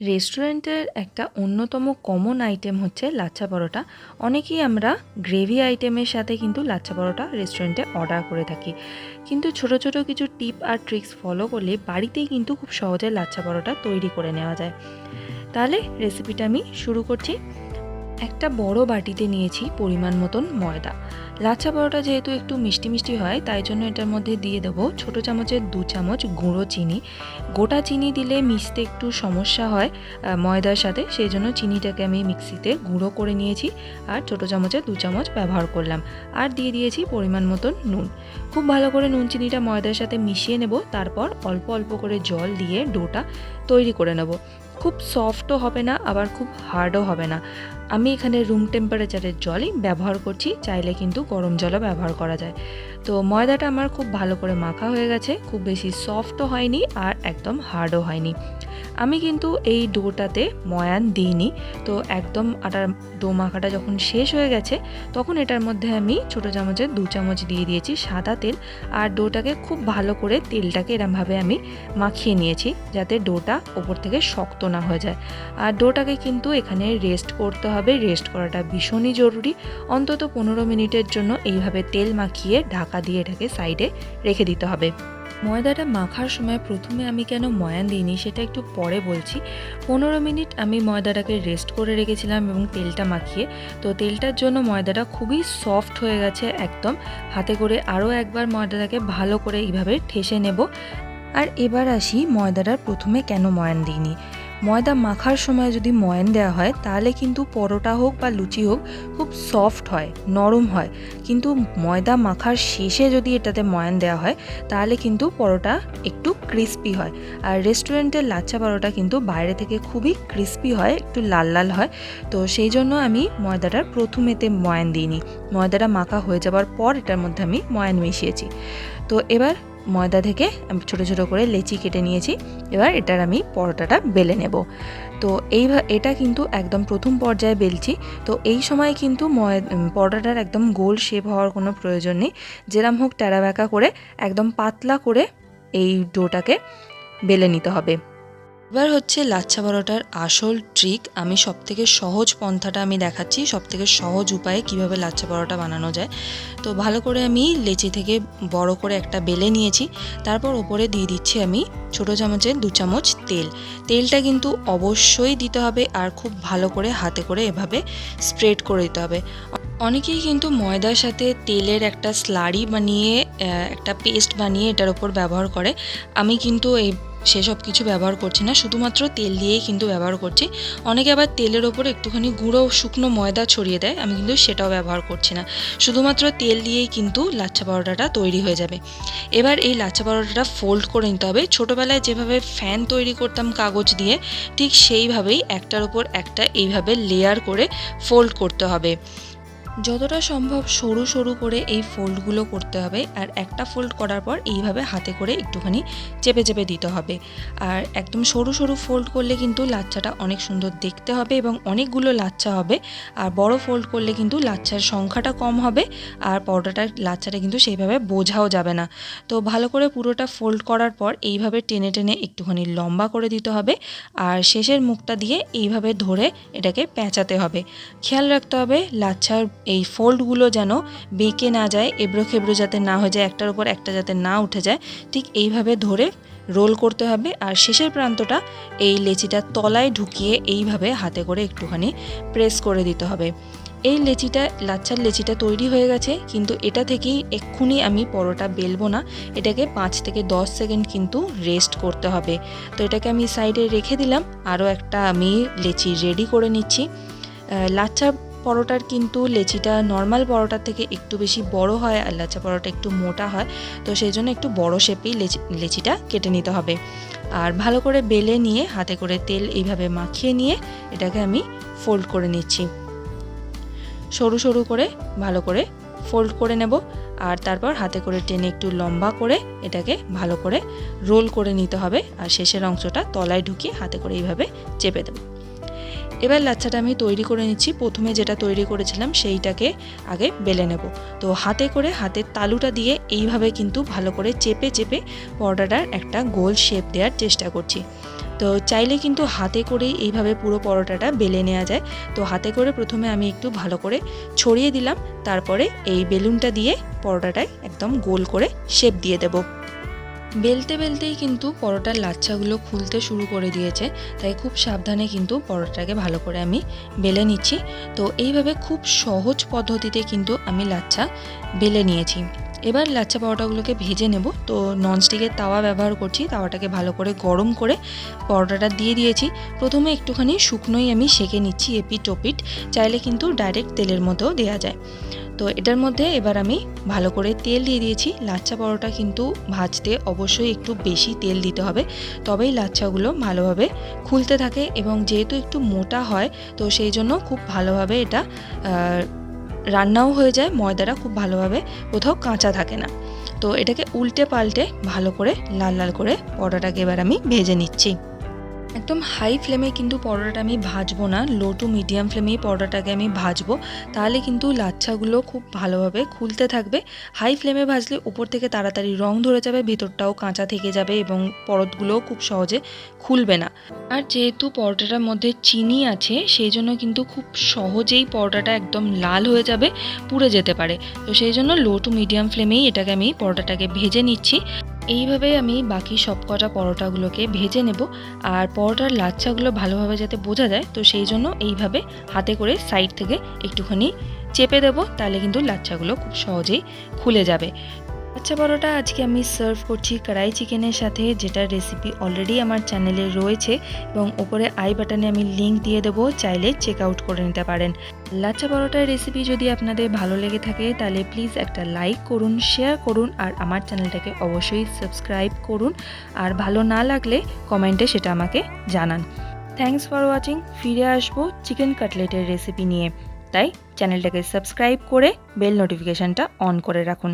রেস্টুরেন্টের একটা অন্যতম কমন আইটেম হচ্ছে লাচ্ছা পরোটা। অনেকেই আমরা গ্রেভি আইটেমের সাথে কিন্তু লাচ্ছা পরোটা রেস্টুরেন্টে অর্ডার করে থাকি। কিন্তু ছোট ছোট কিছু টিপ আর ট্রিক্স ফলো করলে বাড়িতেই কিন্তু খুব সহজে লাচ্ছা পরোটা তৈরি করে নেওয়া যায়। তাহলে রেসিপিটা আমি শুরু করছি। একটা বড় বাটিতে নিয়েছি পরিমাণ মতন ময়দা। লাচ্ছা পরোটা যেহেতু একটু মিষ্টি মিষ্টি হয়, তাই জন্য এটার মধ্যে দিয়ে দেবো ছোট চামচের 2 চামচ গুঁড়ো চিনি। গোটা চিনি দিলে মিশতে একটু সমস্যা হয় ময়দার সাথে, সেই জন্য চিনিটাকে আমি মিক্সিতে গুঁড়ো করে নিয়েছি আর ছোট চামচের 2 চামচ ব্যবহার করলাম। আর দিয়ে দিয়েছি পরিমাণ মতন নুন। খুব ভালো করে নুন চিনিটা ময়দার সাথে মিশিয়ে নেব, তারপর অল্প অল্প করে জল দিয়ে ডোটা তৈরি করে নেব। খুব সফটও হবে না, আবার খুব হার্ডও হবে না। আমি এখানে রুম টেম্পারেচারের জলই ব্যবহার করছি, চাইলে কিন্তু গরম জলও ব্যবহার করা যায়। তো ময়দাটা আমার খুব ভালো করে মাখা হয়ে গেছে, খুব বেশি সফটও হয়নি আর একদম হার্ডও হয়নি। আমি কিন্তু এই ডোটাতে ময়ান দিইনি। তো একদম আটার ডো মাখাটা যখন শেষ হয়ে গেছে, তখন এটার মধ্যে আমি ছোটো চামচের 2 চামচ দিয়ে দিয়েছি সাদা তেল। আর ডোটাকে খুব ভালো করে তেলটাকে এরমভাবে আমি মাখিয়ে নিয়েছি, যাতে ডোটা ওপর থেকে শক্ত না হয়ে যায়। আর ডোটাকে কিন্তু এখানে রেস্ট করতে হবে, রেস্ট করাটা ভীষণই জরুরি। অন্তত 15 মিনিটের জন্য এইভাবে তেল মাখিয়ে ঢাকা দিয়ে এটাকে সাইডে রেখে দিতে হবে। ময়দাটা মাখার সময় প্রথমে আমি কেন ময়ান দিইনি সেটা একটু পরে বলছি। 15 মিনিট আমি ময়দাটাকে রেস্ট করে রেখেছিলাম এবং তেলটা মাখিয়ে। তো তেলটার জন্য ময়দাটা খুবই সফট হয়ে গেছে একদম। হাতে করে আরও একবার ময়দাটাকে ভালো করে এইভাবে ঠেসে নেব। আর এবার আসি ময়দাটার প্রথমে কেন ময়ান দিইনি। ময়দা মাখার সময় যদি ময়ান দেওয়া হয়, তাহলে কিন্তু পরোটা হোক বা লুচি হোক খুব সফট হয়, নরম হয়। কিন্তু ময়দা মাখার শেষে যদি এটাতে ময়ান দেওয়া হয়, তাহলে কিন্তু পরোটা একটু ক্রিস্পি হয়। আর রেস্টুরেন্টের লাচ্ছা পরোটা কিন্তু বাইরে থেকে খুবই ক্রিস্পি হয়, একটু লাল লাল হয়। তো সেই জন্য আমি ময়দাটার প্রথমেতে ময়ান দিইনি। ময়দাটা মাখা হয়ে যাওয়ার পর এটার মধ্যে আমি ময়ান মিশিয়েছি। তো এবার ময়দা থেকে আমি ছোটো ছোটো করে লেচি কেটে নিয়েছি। এবার এটার আমি পরোটাটা বেলে নেব। তো এটা কিন্তু একদম প্রথম পর্যায়ে বেলছি। তো এই সময় কিন্তু পরোটাটার একদম গোল শেপ হওয়ার কোনো প্রয়োজন নেই। যেরম হোক টেরা বেঁকা করে একদম পাতলা করে এই ডোটাকে বেলে নিতে হবে। এবার হচ্ছে লাচ্ছা পরোটার আসল ট্রিক। আমি সবথেকে সহজ পন্থাটা আমি দেখাচ্ছি, সবথেকে সহজ উপায়ে কিভাবে লাচ্ছা পরোটা বানানো যায়। তো ভালো করে আমি লেচি থেকে বড় করে একটা বেলে নিয়েছি। তারপর ওপরে দিয়ে দিচ্ছি আমি ছোটো চামচের 2 চামচ তেল। তেলটা কিন্তু অবশ্যই দিতে হবে আর খুব ভালো করে হাতে করে এভাবে স্প্রেড করে দিতে হবে। অনেকেই কিন্তু ময়দার সাথে তেলের একটা স্লারি বানিয়ে একটা পেস্ট বানিয়ে এটার ওপর ব্যবহার করে। আমি কিন্তু সেসব কিছু ব্যবহার করছি না, শুধুমাত্র তেল দিয়েই কিন্তু ব্যবহার করছি। অনেকে আবার তেলের ওপর একটুখানি গুঁড়ো শুকনো ময়দা ছড়িয়ে দেয়, আমি কিন্তু সেটাও ব্যবহার করছি না। শুধুমাত্র তেল দিয়েই কিন্তু লাচ্ছা পরোটাটা তৈরি হয়ে যাবে। এবার এই লাচ্ছা পরোটাটা ফোল্ড করে নিতে হবে। ছোটোবেলায় যেভাবে ফ্যান তৈরি করতাম কাগজ দিয়ে, ঠিক সেইভাবেই একটার ওপর একটা এইভাবে লেয়ার করে ফোল্ড করতে হবে। যতটা সম্ভব সরু সরু করে এই ফোল্ডগুলো করতে হবে। আর একটা ফোল্ড করার পর এইভাবে হাতে করে একটুখানি চেপে চেপে দিতে হবে। আর একদম সরু সরু ফোল্ড করলে কিন্তু লাচ্ছাটা অনেক সুন্দর দেখতে হবে এবং অনেকগুলো লাচ্ছা হবে। আর বড় ফোল্ড করলে কিন্তু লাচ্ছার সংখ্যাটা কম হবে আর লাচ্ছাটা কিন্তু সেইভাবে বোঝাও যাবে না। তো ভালো করে পুরোটা ফোল্ড করার পর এইভাবে টেনে টেনে একটুখানি লম্বা করে দিতে হবে। আর শেষের মুখটা দিয়ে এইভাবে ধরে এটাকে পেঁচাতে হবে। খেয়াল রাখতে হবে লাচ্ছার এই ফোল্ডগুলো যেন বেঁকে না যায়, এবড়ো খেবড়ো যাতে না হয়ে যায়, একটার উপর একটা যাতে না উঠে যায়। ঠিক এইভাবে ধরে রোল করতে হবে। আর শেষের প্রান্তটা এই লেচিটার তলায় ঢুকিয়ে এইভাবে হাতে করে একটুখানি প্রেস করে দিতে হবে। এই লাচ্ছার লেচিটা তৈরি হয়ে গেছে, কিন্তু এটা থেকেই এক্ষুনি আমি পরোটা বেলবো না। এটাকে 5 থেকে 10 সেকেন্ড কিন্তু রেস্ট করতে হবে। তো এটাকে আমি সাইডে রেখে দিলাম। আরও একটা আমি লেচি রেডি করে নিচ্ছি। লাচ্ছা পরোটার কিন্তু লেচিটা নর্মাল পরোটার থেকে একটু বেশি বড় হয় আর লাচ্ছা পরোটা একটু মোটা হয়। তো সেই জন্য একটু বড় শেপেই লেচিটা কেটে নিতে হবে। আর ভালো করে বেলে নিয়ে হাতে করে তেল এইভাবে মাখিয়ে নিয়ে এটাকে আমি ফোল্ড করে নিচ্ছি। সরু সরু করে ভালো করে ফোল্ড করে নেব। আর তারপর হাতে করে টেনে একটু লম্বা করে এটাকে ভালো করে রোল করে নিতে হবে। আর শেষের অংশটা তলায় ঢুকিয়ে হাতে করে এইভাবে চেপে দেব। এবার লাচ্ছাটা আমি তৈরি করে নিচ্ছি। প্রথমে যেটা তৈরি করেছিলাম সেইটাকে আগে বেলে নেব। তো হাতে করে হাতের তালুটা দিয়ে এইভাবে কিন্তু ভালো করে চেপে চেপে পরোটাটার একটা গোল শেপ দেওয়ার চেষ্টা করছি। তো চাইলে কিন্তু হাতে করেই এইভাবে পুরো পরোটাটা বেলে নেওয়া যায়। তো হাতে করে প্রথমে আমি একটু ভালো করে ছড়িয়ে দিলাম, তারপরে এই বেলুনটা দিয়ে পরোটাটায় একদম গোল করে শেপ দিয়ে দেব। বেলতে বেলতেই কিন্তু পরোটার লাচ্ছাগুলো খুলতে শুরু করে দিয়েছে, তাই খুব সাবধানে কিন্তু পরোটাটাকে ভালো করে আমি বেলে নিচ্ছি। তো এইভাবে খুব সহজ পদ্ধতিতে কিন্তু আমি লাচ্ছা বেলে নিয়েছি। এবার লাচ্ছা পরোটাগুলোকে ভেজে নেব। তো ননস্টিকের তাওয়া ব্যবহার করছি, তাওয়াটাকে ভালো করে গরম করে পরোটাটা দিয়ে দিয়েছি। প্রথমে একটুখানি শুকনোই আমি সেঁকে নিচ্ছি এপিট ওপিট, চাইলে কিন্তু ডাইরেক্ট তেলের মধ্যেও দেওয়া যায়। তো এটার মধ্যে এবার আমি ভালো করে তেল দিয়ে দিয়েছি। লাচ্ছা পরোটা কিন্তু ভাজতে অবশ্যই একটু বেশি তেল দিতে হবে, তবেই লাচ্ছাগুলো ভালোভাবে খুলতে থাকে, এবং যেহেতু একটু মোটা হয় তো সেই জন্য খুব ভালোভাবে এটা রান্নাও হয়ে যায়, ময়দাটা খুব ভালোভাবে কোথাও কাঁচা থাকে না। তো এটাকে উল্টে পাল্টে ভালো করে লাল লাল করে পরোটাটাকে এবার আমি ভেজে নিচ্ছি। একদম হাই ফ্লেমে কিন্তু পরোটাটা আমি ভাজবো না, লো টু মিডিয়াম ফ্লেমেই পরোটাটাকে আমি ভাজবো, তাহলে কিন্তু লাচ্ছাগুলো খুব ভালোভাবে খুলতে থাকবে। হাই ফ্লেমে ভাজলে উপর থেকে তাড়াতাড়ি রং ধরে যাবে, ভেতরটাও কাঁচা থেকে যাবে এবং পরতগুলোও খুব সহজে খুলবে না। আর যেহেতু পরোটাটার মধ্যে চিনি আছে, সেই জন্য কিন্তু খুব সহজেই পরোটাটা একদম লাল হয়ে যাবে, পুড়ে যেতে পারে। তো সেই জন্য লো টু মিডিয়াম ফ্লেমেই এটাকে আমি পরোটাটাকে ভেজে নিচ্ছি। এইভাবে আমি বাকি সবকটা পরোটাগুলোকে ভেজে নেব। আর পরোটার লাচ্ছাগুলো ভালোভাবে যাতে বোঝা যায়, তো সেই জন্য এইভাবে হাতে করে সাইড থেকে একটুখানি চেপে দেবো, তাহলে কিন্তু লাচ্ছাগুলো খুব সহজেই খুলে যাবে। লাচ্ছা পরোটা আজকে আমি সার্ভ করছি কড়াই চিকেনের সাথে, যেটার রেসিপি অলরেডি আমার চ্যানেলে রয়েছে এবং ওপরে আই বাটনে আমি লিঙ্ক দিয়ে দেবো, চাইলে চেক আউট করে নিতে পারেন। লাচ্ছা পরোটার রেসিপি যদি আপনাদের ভালো লেগে থাকে তাহলে প্লিজ একটা লাইক করুন, শেয়ার করুন, আর আমার চ্যানেলটাকে অবশ্যই সাবস্ক্রাইব করুন। আর ভালো না লাগলে কমেন্টে সেটা আমাকে জানান। Thanks for watching. ফিরে আসবো চিকেন কাটলেটের রেসিপি নিয়ে, তাই চ্যানেলটাকে সাবস্ক্রাইব করে বেল নোটিফিকেশানটা অন করে রাখুন।